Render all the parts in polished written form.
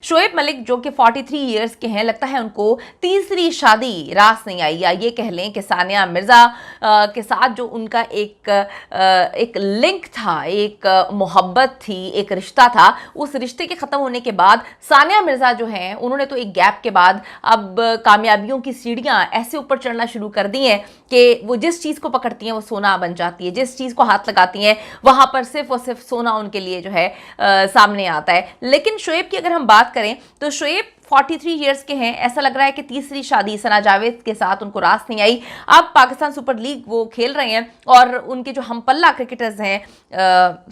शोएब मलिक जो कि 43 ईयर्स के हैं, लगता है उनको तीसरी शादी रास नहीं आई, या ये कह लें कि सानिया मिर्ज़ा के साथ जो उनका एक लिंक था, एक मोहब्बत थी, एक रिश्ता था, उस रिश्ते के ख़त्म होने के बाद सानिया मिर्ज़ा जो हैं उन्होंने तो एक गैप के बाद अब कामयाबियों की सीढ़ियाँ ऐसे ऊपर चढ़ना शुरू कर दी हैं कि वो जिस चीज़ को पकड़ती हैं वो सोना बन जाती है, जिस चीज़ को हाथ लगाती हैं वहाँ पर सिर्फ और सिर्फ सोना उनके लिए जो है सामने आता है। लेकिन शोएब की अगर हम बात करें तो शोएब 43 ईयर्स के हैं, ऐसा लग रहा है कि तीसरी शादी सना जावेद के साथ उनको रास नहीं आई। अब पाकिस्तान सुपर लीग वो खेल रहे हैं और उनके जो हमपल्ला क्रिकेटर्स हैं,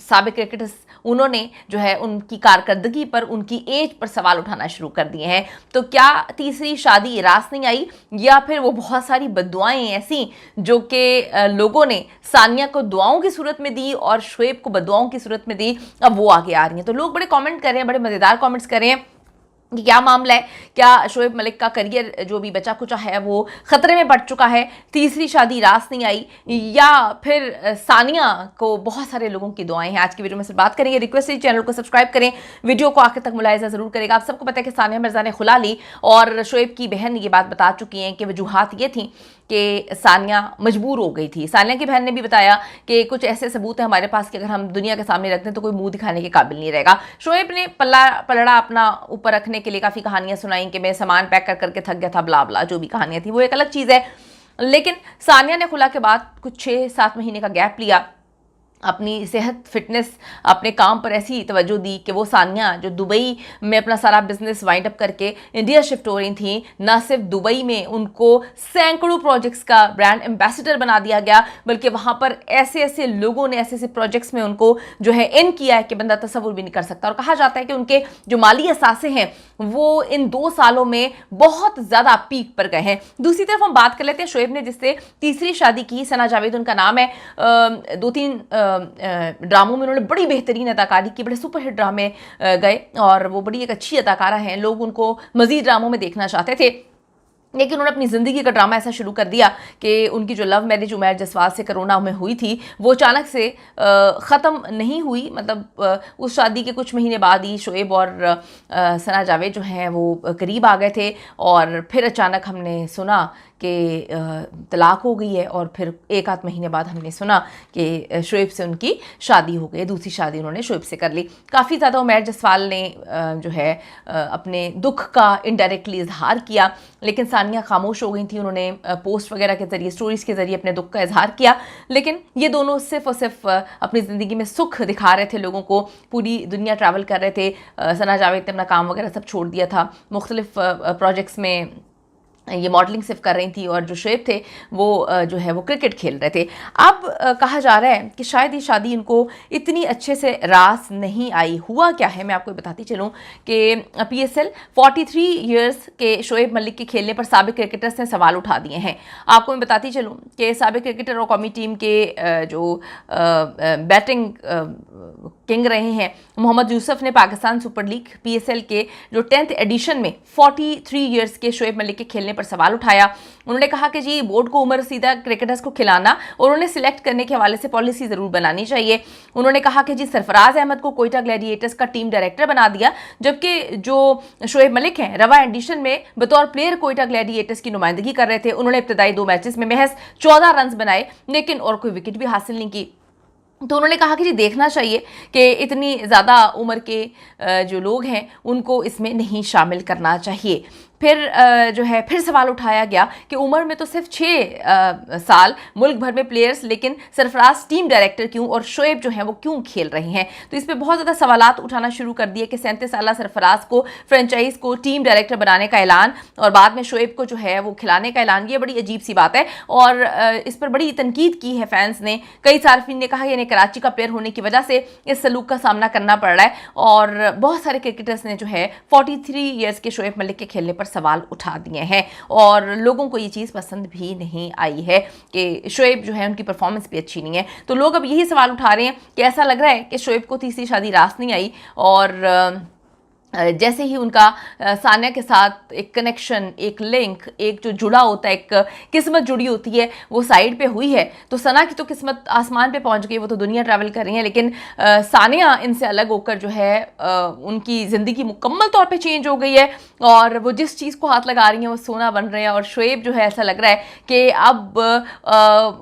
साबिक क्रिकेटर्स, उन्होंने जो है उनकी कारकर्दगी पर, उनकी एज पर सवाल उठाना शुरू कर दिए हैं। तो क्या तीसरी शादी रास नहीं आई, या फिर वो बहुत सारी बद्दुआएं ऐसी जो कि लोगों ने सानिया को दुआओं की सूरत में दी और शोएब को बद्दुआओं की सूरत में दी, अब वो आगे आ रही हैं। तो लोग बड़े कमेंट कर रहे हैं, बड़े मज़ेदार कमेंट्स कर रहे हैं कि क्या मामला है, क्या शोएब मलिक का करियर जो भी बचा कुचा है वो खतरे में पड़ चुका है, तीसरी शादी रास नहीं आई, या फिर सानिया को बहुत सारे लोगों की दुआएं हैं। आज की वीडियो में सिर्फ बात करेंगे। रिक्वेस्ट है चैनल को सब्सक्राइब करें, वीडियो को आखिर तक मुलाहिजा जरूर करेगा। आप सबको पता है कि सानिया मिर्जा ने खुला ली और शोएब की बहन ये बात बता चुकी हैं कि वजूहात ये थी कि सानिया मजबूर हो गई थी। सानिया की बहन ने भी बताया कि कुछ ऐसे सबूत हैं हमारे पास कि अगर हम दुनिया के सामने रख दें तो कोई मुंह दिखाने के काबिल नहीं रहेगा। शोएब ने पलड़ा अपना ऊपर रखने के लिए काफ़ी कहानियां सुनाई कि मैं सामान पैक कर करके थक गया था, ब्ला ब्ला, जो भी कहानियां थी वो एक अलग चीज़ है। लेकिन सानिया ने खुला के बाद कुछ 6-7 महीने का गैप लिया, अपनी सेहत फिटनेस, अपने काम पर ऐसी तवज्जो दी कि वो सानिया जो दुबई में अपना सारा बिजनेस वाइंड अप करके इंडिया शिफ्ट हो रही थी, ना सिर्फ दुबई में उनको सैकड़ों प्रोजेक्ट्स का ब्रांड एम्बेसडर बना दिया गया, बल्कि वहाँ पर ऐसे ऐसे लोगों ने ऐसे ऐसे प्रोजेक्ट्स में उनको जो है इन किया है कि बंदा तसव्वुर भी नहीं कर सकता। और कहा जाता है कि उनके जो माली असासे हैं वो इन 2 सालों में बहुत ज़्यादा पीक पर गए हैं। दूसरी तरफ हम बात कर लेते हैं शोएब ने जिससे तीसरी शादी की, सना जावेद उनका नाम है। 2-3 ड्रामों में उन्होंने बड़ी बेहतरीन अदाकारी की, बड़े सुपरहिट ड्रामे गए और वो बड़ी एक अच्छी अदाकारा हैं। लोग उनको मज़ीद ड्रामों में देखना चाहते थे, लेकिन उन्होंने अपनी ज़िंदगी का ड्रामा ऐसा शुरू कर दिया कि उनकी जो लव मैरिज उमैर जसवाल से कोरोना में हुई थी वो अचानक से ख़त्म नहीं हुई। मतलब उस शादी के कुछ महीने बाद ही शोएब और सना जावेद जो हैं वो करीब आ गए थे और फिर अचानक हमने सुना कि तलाक हो गई है और फिर 1-8 महीने बाद हमने सुना कि शोएब से उनकी शादी हो गई, दूसरी शादी उन्होंने शोएब से कर ली। काफ़ी ज़्यादा उमैर जसवाल ने जो है अपने दुख का इनडायरेक्टली इजहार किया, लेकिन सानिया खामोश हो गई थी। उन्होंने पोस्ट वगैरह के ज़रिए, स्टोरीज़ के ज़रिए अपने दुख का इजहार किया, लेकिन ये दोनों सिर्फ और सिर्फ अपनी ज़िंदगी में सुख दिखा रहे थे लोगों को, पूरी दुनिया ट्रैवल कर रहे थे। सना जावेद ने अपना काम वगैरह सब छोड़ दिया था, मुख्तलिफ प्रोजेक्ट्स में ये मॉडलिंग सिर्फ कर रही थी और जो शोएब थे वो जो है वो क्रिकेट खेल रहे थे। अब कहा जा रहा है कि शायद ये शादी इनको इतनी अच्छे से रास नहीं आई। हुआ क्या है मैं आपको बताती चलूँ कि PSL 43 ईयर्स के शोएब मलिक के खेलने पर साबिक क्रिकेटर्स ने सवाल उठा दिए हैं। आपको मैं बताती चलूँ कि साबिक क्रिकेटर और कौमी टीम के जो बैटिंग किंग रहे हैं मोहम्मद यूसुफ ने पाकिस्तान सुपर लीग PSL के जो 10th एडिशन में 43 ईयर्स के शोएब मलिक के खेलने पर सवाल उठाया। उन्होंने कहा कि जी बोर्ड को उम्र रसीदा क्रिकेटर्स को खिलाना और उन्हें सिलेक्ट करने के हवाले से पॉलिसी ज़रूर बनानी चाहिए। उन्होंने कहा कि जी सरफराज अहमद को कोयटा ग्लैडिएटर्स का टीम डायरेक्टर बना दिया, जबकि जो शोएब मलिक हैं रवा एडिशन में बतौर प्लेयर कोयटा ग्लैडिएटर्स की नुमाइंदगी कर रहे थे। उन्होंने इब्तदाई 2 मैचेस में महज 14 रन बनाए, लेकिन और कोई विकेट भी हासिल नहीं की। तो उन्होंने कहा कि जी देखना चाहिए कि इतनी ज़्यादा उम्र के जो लोग हैं उनको इसमें नहीं शामिल करना चाहिए। फिर जो है फिर सवाल उठाया गया कि उम्र में तो सिर्फ 6 साल मुल्क भर में प्लेयर्स, लेकिन सरफराज टीम डायरेक्टर क्यों और शोएब जो हैं वो क्यों खेल रहे हैं। तो इस पर बहुत ज़्यादा सवालात उठाना शुरू कर दिए कि 37 साल सरफराज को फ्रेंचाइज को टीम डायरेक्टर बनाने का ऐलान और बाद में शोएब को जो है वो खिलाने का ऐलान, ये बड़ी अजीब सी बात है और इस पर बड़ी तनकीद की है फैंस ने। कई सार्फिन ने कहा यानी कराची का प्लेयर होने की वजह से इस सलूक का सामना करना पड़ रहा है और बहुत सारे क्रिकेटर्स ने जो है 43 ईयर्स के शोएब मलिक के खेलने पर सवाल उठा दिए हैं और लोगों को ये चीज़ पसंद भी नहीं आई है कि शोएब जो है उनकी परफॉर्मेंस भी अच्छी नहीं है। तो लोग अब यही सवाल उठा रहे हैं कि ऐसा लग रहा है कि शोएब को तीसरी शादी रास नहीं आई और जैसे ही उनका सानिया के साथ एक कनेक्शन, एक लिंक, एक जो जुड़ा होता है, एक किस्मत जुड़ी होती है, वो साइड पे हुई है, तो सना की तो किस्मत आसमान पे पहुंच गई, वो तो दुनिया ट्रैवल कर रही है। लेकिन सानिया इनसे अलग होकर जो है उनकी ज़िंदगी मुकम्मल तौर पे चेंज हो गई है और वो जिस चीज़ को हाथ लगा रही हैं वो सोना बन रहे हैं। और शोएब जो है ऐसा लग रहा है कि अब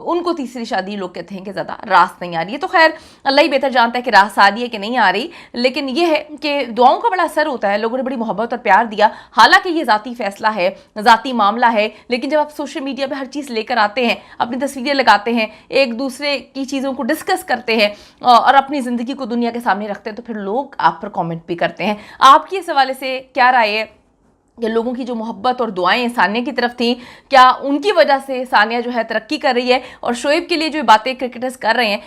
उनको तीसरी शादी, लोग कहते हैं कि ज़्यादा रास नहीं आ रही है। तो खैर अल्लाह ही बेहतर जानता है कि रास आ रही है कि नहीं आ रही, लेकिन ये है कि दुआओं का बड़ा असर होता है। लोगों ने बड़ी मोहब्बत और प्यार दिया, हालांकि ये ज़ाती फैसला है, ज़ाती मामला है, लेकिन जब आप सोशल मीडिया पे हर चीज़ लेकर आते हैं, अपनी तस्वीरें लगाते हैं, एक दूसरे की चीज़ों को डिस्कस करते हैं और अपनी ज़िंदगी को दुनिया के सामने रखते हैं, तो फिर लोग आप पर कमेंट भी करते हैं। आपकी इस हवाले से क्या राय है कि लोगों की जो मोहब्बत और दुआएं सानिया की तरफ थी, क्या उनकी वजह से सानिया जो है तरक्की कर रही है, और शोएब के लिए जो बातें क्रिकेटर्स कर रहे हैं